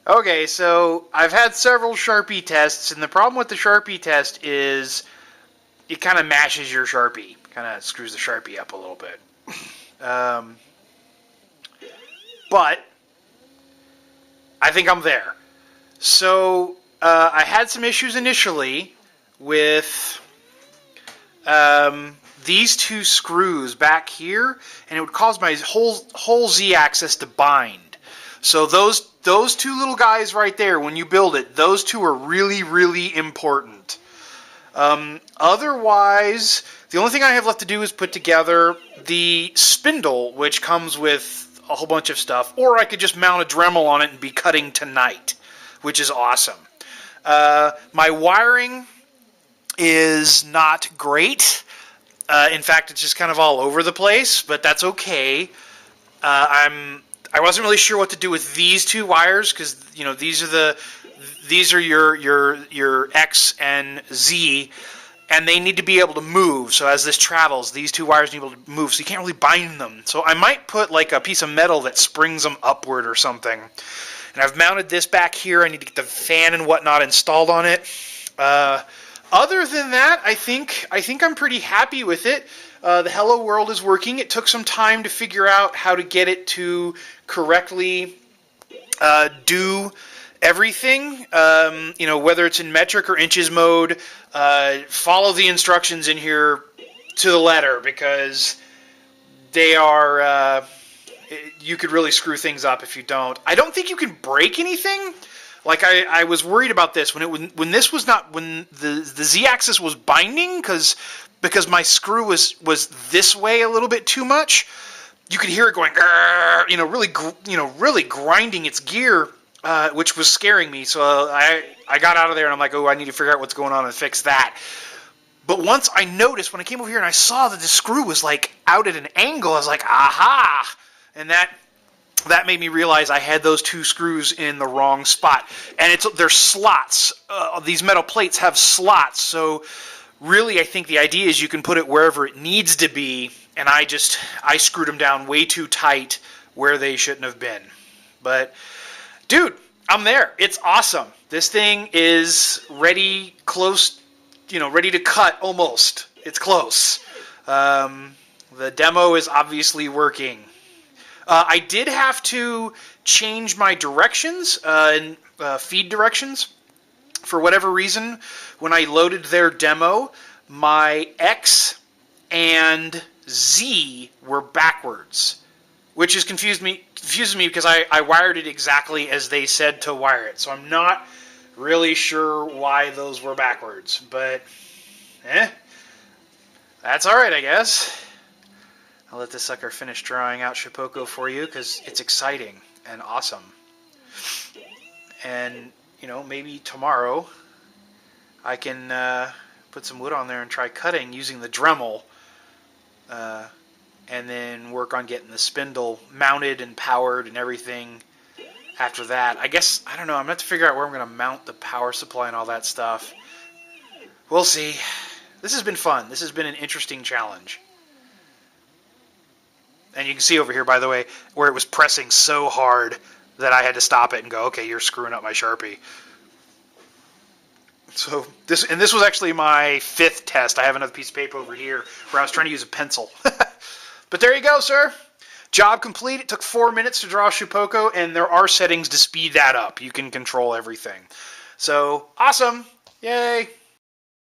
Okay, so I've had several Sharpie tests, and the problem with the Sharpie test is it kind of mashes your Sharpie. Kind of screws the Sharpie up a little bit. But I think I'm there. So I had some issues initially with these two screws back here, and it would cause my whole Z-axis to bind. So those two little guys right there, when you build it, those two are really, really important. Otherwise, the only thing I have left to do is put together the spindle, which comes with a whole bunch of stuff, or I could just mount a Dremel on it and be cutting tonight, which is awesome. My wiring is not great. In fact, it's just kind of all over the place, but that's okay. I wasn't really sure what to do with these two wires because these are your X and Z, and they need to be able to move. So as this travels, these two wires need to be able to move. So you can't really bind them. So I might put like a piece of metal that springs them upward or something. And I've mounted this back here. I need to get the fan and whatnot installed on it. Other than that, I think I'm pretty happy with it. The Hello World is working. It took some time to figure out how to get it to correctly do everything. Whether it's in metric or inches mode, follow the instructions in here to the letter because they are. You could really screw things up if you don't. I don't think you can break anything. Like I was worried about this when the Z-axis was binding because my screw was this way a little bit too much. You could hear it going, really grinding its gear, which was scaring me. So I got out of there and I'm like, I need to figure out what's going on and fix that. But once I noticed, when I came over here and I saw that the screw was like out at an angle, I was like, aha! And that made me realize I had those two screws in the wrong spot. And they're slots. These metal plates have slots. So really, I think the idea is you can put it wherever it needs to be. And I screwed them down way too tight where they shouldn't have been. But, dude, I'm there. It's awesome. This thing is ready to cut almost. It's close. The demo is obviously working. I did have to change my directions, feed directions. For whatever reason, when I loaded their demo, my X and Z were backwards, which has confused me because I wired it exactly as they said to wire it. So I'm not really sure why those were backwards, but that's all right, I guess. I'll let this sucker finish drawing out Shapeoko for you because it's exciting and awesome. And, maybe tomorrow I can put some wood on there and try cutting using the Dremel and then work on getting the spindle mounted and powered and everything after that. I guess, I don't know, I'm going to have to figure out where I'm going to mount the power supply and all that stuff. We'll see. This has been fun. This has been an interesting challenge. And you can see over here, by the way, where it was pressing so hard that I had to stop it and go, okay, you're screwing up my Sharpie. So this was actually my 5th test. I have another piece of paper over here where I was trying to use a pencil. But there you go, sir. Job complete. It took 4 minutes to draw Shapeoko, and there are settings to speed that up. You can control everything. So, awesome. Yay.